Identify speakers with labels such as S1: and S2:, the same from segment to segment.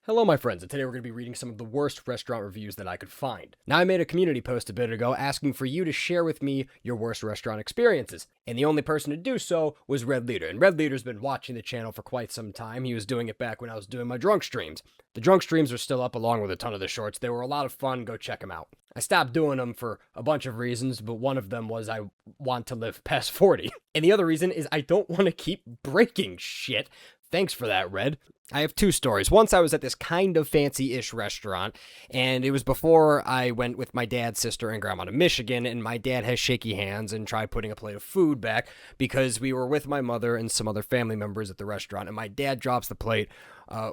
S1: Hello, my friends, and today we're going to be reading some of the worst restaurant reviews that I could find. Now, I made a community post a bit ago asking for you to share with me your worst restaurant experiences, and the only person to do so was Red Leader. And Red Leader's been watching the channel for quite some time. He was doing it back when I was doing my drunk streams. The drunk streams are still up along with a ton of the shorts. They were a lot of fun. Go check them out. I stopped doing them for a bunch of reasons, but one of them was I want to live past 40. And the other reason is I don't want to keep breaking shit. Thanks for that, Red. I have two stories. Once I was at this kind of fancy-ish restaurant, and it was before I went with my dad, sister, and grandma to Michigan, and my dad has shaky hands and tried putting a plate of food back because we were with my mother and some other family members at the restaurant, and my dad drops the plate,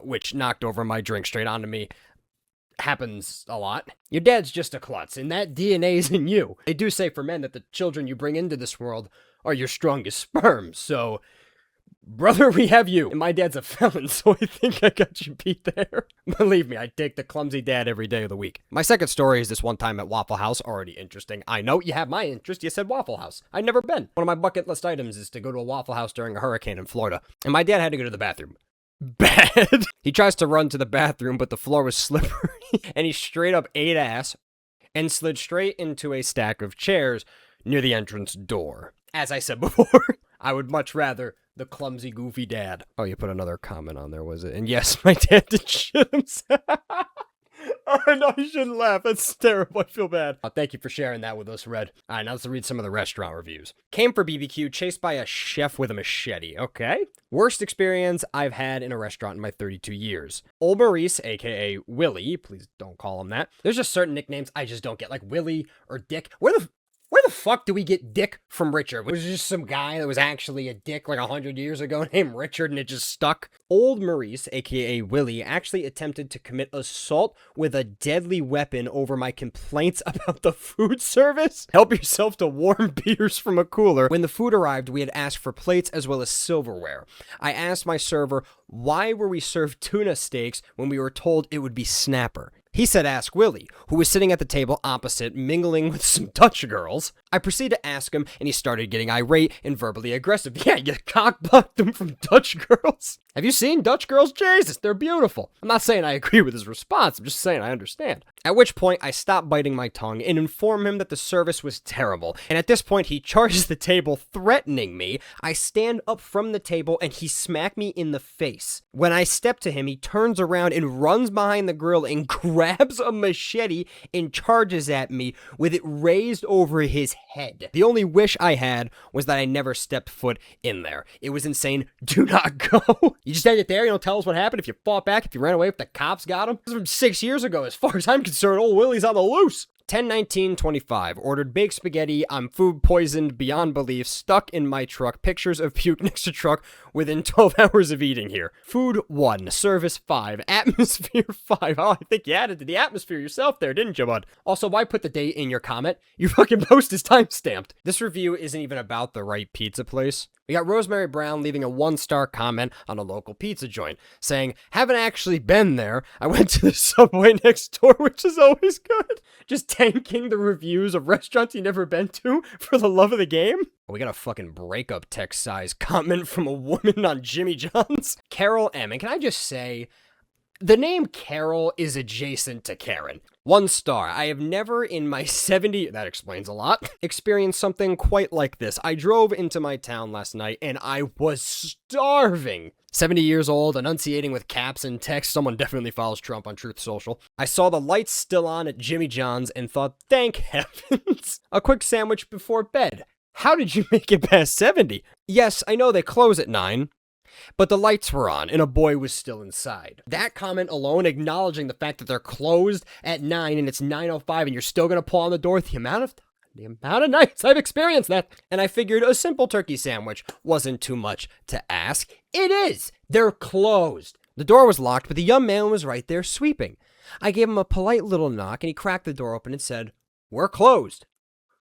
S1: which knocked over my drink straight onto me. Happens a lot. Your dad's just a klutz, and that DNA's in you. They do say for men that the children you bring into this world are your strongest sperm, so... brother, we have you. And my dad's a felon, so I think I got you beat there. Believe me, I take the clumsy dad every day of the week. My second story is this one time at Waffle House. Already interesting. I know you have my interest. You said Waffle House. I've never been. One of my bucket list items is to go to a Waffle House during a hurricane in Florida. And my dad had to go to the bathroom. Bad. He tries to run to the bathroom, but the floor was slippery. And he straight up ate ass and slid straight into a stack of chairs near the entrance door. As I said before, I would much rather the clumsy, goofy dad. Oh, you put another comment on there, was it? And yes, my dad did shit himself. Oh, no, you shouldn't laugh. That's terrible. I feel bad. Oh, thank you for sharing that with us, Red. All right, now let's read some of the restaurant reviews. Came for BBQ, chased by a chef with a machete. Okay. Worst experience I've had in a restaurant in my 32 years. Old Maurice, a.k.a. Willie. Please don't call him that. There's just certain nicknames I just don't get, like Willie or Dick. Where the fuck do we get Dick from Richard? Was it just some guy that was actually a dick like 100 years ago named Richard and it just stuck? Old Maurice, aka Willie, actually attempted to commit assault with a deadly weapon over my complaints about the food service. Help yourself to warm beers from a cooler. When the food arrived, we had asked for plates as well as silverware. I asked my server, why were we served tuna steaks when we were told it would be snapper? He said, ask Willie, who was sitting at the table opposite, mingling with some Dutch girls. I proceeded to ask him, and he started getting irate and verbally aggressive. Yeah, you cock-blocked him from Dutch girls. Have you seen Dutch girls? Jesus, they're beautiful. I'm not saying I agree with his response, I'm just saying I understand. At which point, I stopped biting my tongue and informed him that the service was terrible. And at this point, he charges the table, threatening me. I stand up from the table, and he smacked me in the face. When I step to him, he turns around and runs behind the grill and grabs a machete and charges at me with it raised over his head. The only wish I had was that I never stepped foot in there. It was insane. Do not go. You just had it there. You don't tell us what happened. If you fought back, if you ran away, if the cops got him. This was from 6 years ago. As far as I'm concerned, old Willie's on the loose. 10/19/25. Ordered baked spaghetti. I'm food poisoned beyond belief. Stuck in my truck. Pictures of puke next to truck within 12 hours of eating here. Food 1. Service 5. Atmosphere 5. Oh, I think you added to the atmosphere yourself there, didn't you, bud? Also, why put the date in your comment? Your fucking post is timestamped. This review isn't even about the right pizza place. We got Rosemary Brown leaving a 1-star comment on a local pizza joint, saying, haven't actually been there. I went to the Subway next door, which is always good. Just tanking the reviews of restaurants you never been to for the love of the game. We got a fucking breakup text size comment from a woman on Jimmy John's. Carol M. And can I just say, the name Carol is adjacent to Karen. 1 star. I have never in my 70, that explains a lot, experienced something quite like this. I drove into my town last night and I was starving. 70 years old, enunciating with caps and text. Someone definitely follows Trump on Truth Social. I saw the lights still on at Jimmy John's and thought, thank heavens. A quick sandwich before bed. How did you make it past 70? Yes, I know they close at 9. But the lights were on, and a boy was still inside. That comment alone, acknowledging the fact that they're closed at 9 and it's 9:05 and you're still going to pull on the door, the amount of nights I've experienced that. And I figured a simple turkey sandwich wasn't too much to ask. It is! They're closed. The door was locked, but the young man was right there sweeping. I gave him a polite little knock, and he cracked the door open and said, we're closed.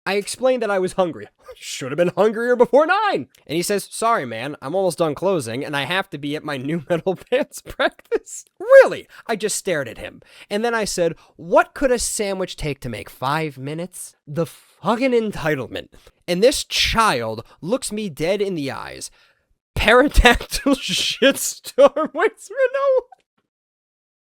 S1: I explained that I was hungry. Should have been hungrier before 9. And he says, sorry, man, I'm almost done closing, and I have to be at my new metal pants practice. Really? I just stared at him. And then I said, what could a sandwich take to make 5 minutes? The fucking entitlement. And this child looks me dead in the eyes. Pterodactyl shitstorm. Wait, no.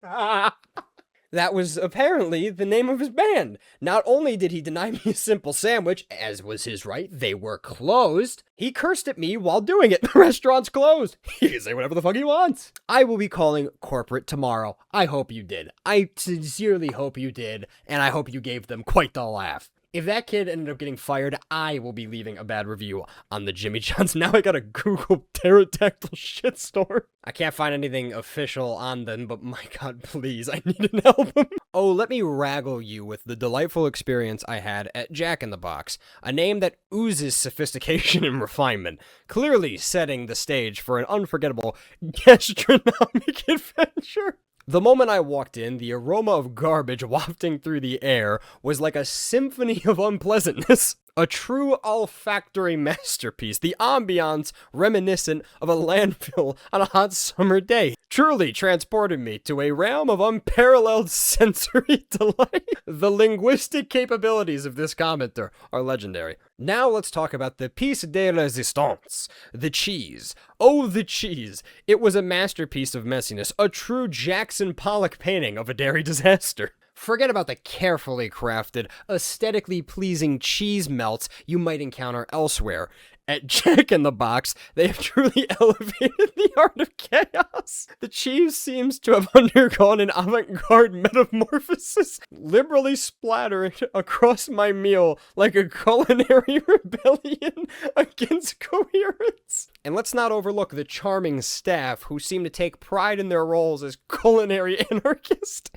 S1: That was apparently the name of his band. Not only did he deny me a simple sandwich, as was his right, they were closed, he cursed at me while doing it. The restaurant's closed. He can say whatever the fuck he wants. I will be calling corporate tomorrow. I hope you did. I sincerely hope you did, and I hope you gave them quite the laugh. If that kid ended up getting fired, I will be leaving a bad review on the Jimmy John's. Now I gotta Google pterodactyl shitstorm. I can't find anything official on them, but my god, please, I need an album. Oh, let me raggle you with the delightful experience I had at Jack in the Box, a name that oozes sophistication and refinement, clearly setting the stage for an unforgettable gastronomic adventure. The moment I walked in, the aroma of garbage wafting through the air was like a symphony of unpleasantness. A true olfactory masterpiece, the ambiance reminiscent of a landfill on a hot summer day, truly transported me to a realm of unparalleled sensory delight. The linguistic capabilities of this commenter are legendary. Now let's talk about the piece de resistance, the cheese. Oh, the cheese. It was a masterpiece of messiness, a true Jackson Pollock painting of a dairy disaster. Forget about the carefully crafted, aesthetically pleasing cheese melts you might encounter elsewhere. At Jack in the Box, they have truly elevated the art of chaos. The cheese seems to have undergone an avant-garde metamorphosis, liberally splattering across my meal like a culinary rebellion against coherence. And let's not overlook the charming staff who seem to take pride in their roles as culinary anarchists.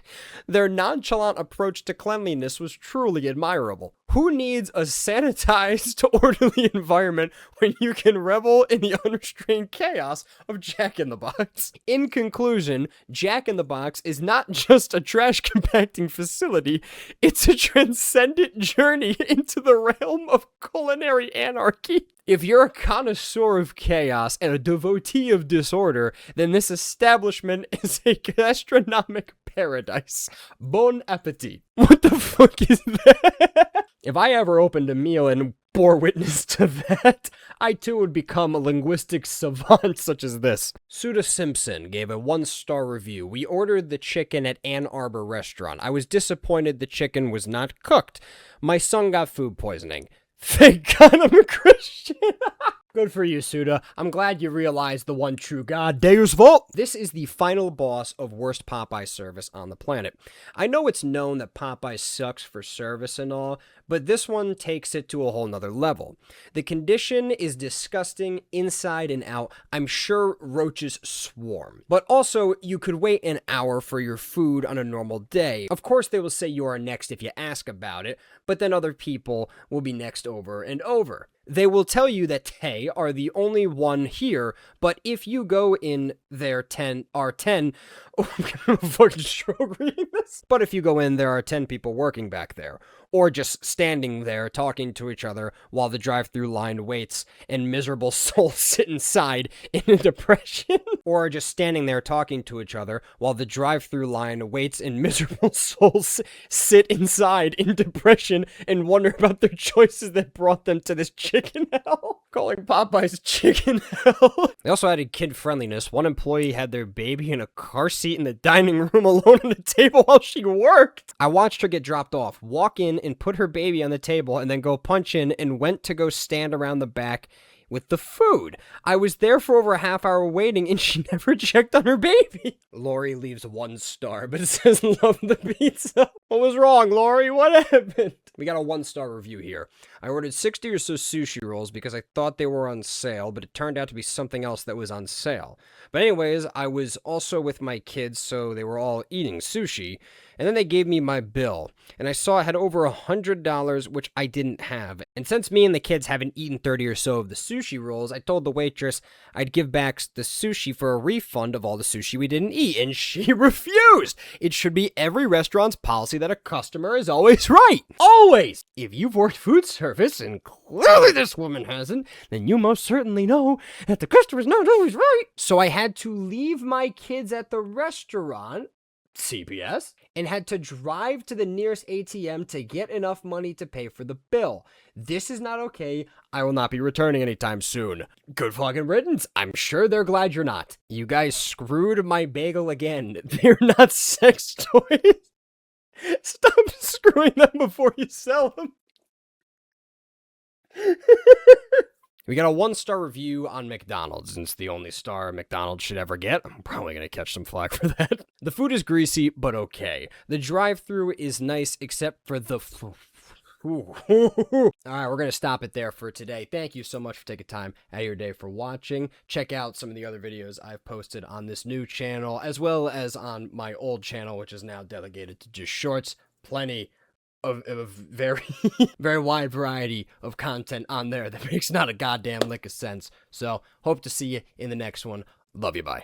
S1: Their nonchalant approach to cleanliness was truly admirable. Who needs a sanitized, orderly environment when you can revel in the unrestrained chaos of Jack in the Box? In conclusion, Jack in the Box is not just a trash compacting facility, it's a transcendent journey into the realm of culinary anarchy. If you're a connoisseur of chaos and a devotee of disorder, then this establishment is a gastronomic paradise. Bon appetit. What the fuck is that? If I ever opened a meal and bore witness to that, I too would become a linguistic savant such as this. Suda Simpson gave a 1-star review. We ordered the chicken at Ann Arbor restaurant. I was disappointed the chicken was not cooked. My son got food poisoning. Thank God I'm a Christian. Good for you, Suda. I'm glad you realized the one true God, Deus Vult. This is the final boss of worst Popeye service on the planet. I know it's known that Popeye sucks for service and all, but this one takes it to a whole nother level. The condition is disgusting inside and out. I'm sure roaches swarm. But also, you could wait an hour for your food on a normal day. Of course, they will say you are next if you ask about it, but then other people will be next over and over. They will tell you that they are the only one here, but if you go in their 10, are 10, oh, I'm gonna fucking stroke reading this. But if you go in, there are 10 people working back there, or just standing there talking to each other while the drive-through line waits and miserable souls sit inside in a depression, or just standing there talking to each other while the drive-through line waits and miserable souls sit inside in depression and wonder about their choices that brought them to this chicken hell. Calling Popeye's chicken hell. They also added kid friendliness. One employee had their baby in a car seat in the dining room alone at a table while she worked. I watched her get dropped off, walk in and put her baby on the table, and then go punch in and went to go stand around the back with the food. I was there for over a half hour waiting and she never checked on her baby. Lori leaves 1 star, but it says love the pizza. What was wrong, Lori? What happened? We got a 1-star review here. I ordered 60 or so sushi rolls because I thought they were on sale, but it turned out to be something else that was on sale. But anyways, I was also with my kids, so they were all eating sushi. And then they gave me my bill, and I saw I had over $100, which I didn't have. And since me and the kids haven't eaten 30 or so of the sushi rolls, I told the waitress I'd give back the sushi for a refund of all the sushi we didn't eat, and she refused. It should be every restaurant's policy that a customer is always right. Always! If you've worked food service, and clearly this woman hasn't, then you most certainly know that the customer's not always right. So I had to leave my kids at the restaurant CPS, and had to drive to the nearest ATM to get enough money to pay for the bill. This is not okay. I will not be returning anytime soon. Good fucking riddance. I'm sure they're glad you're not. You guys screwed my bagel again. They're not sex toys. Stop screwing them before you sell them. We got a 1-star review on McDonald's, and it's the only star McDonald's should ever get. I'm probably going to catch some flack for that. The food is greasy, but okay. The drive-thru is nice, except for the... All right, we're going to stop it there for today. Thank you so much for taking time out of your day for watching. Check out some of the other videos I've posted on this new channel, as well as on my old channel, which is now delegated to just shorts. Plenty of very, very wide variety of content on there that makes not a goddamn lick of sense. So, hope to see you in the next one. Love you, bye.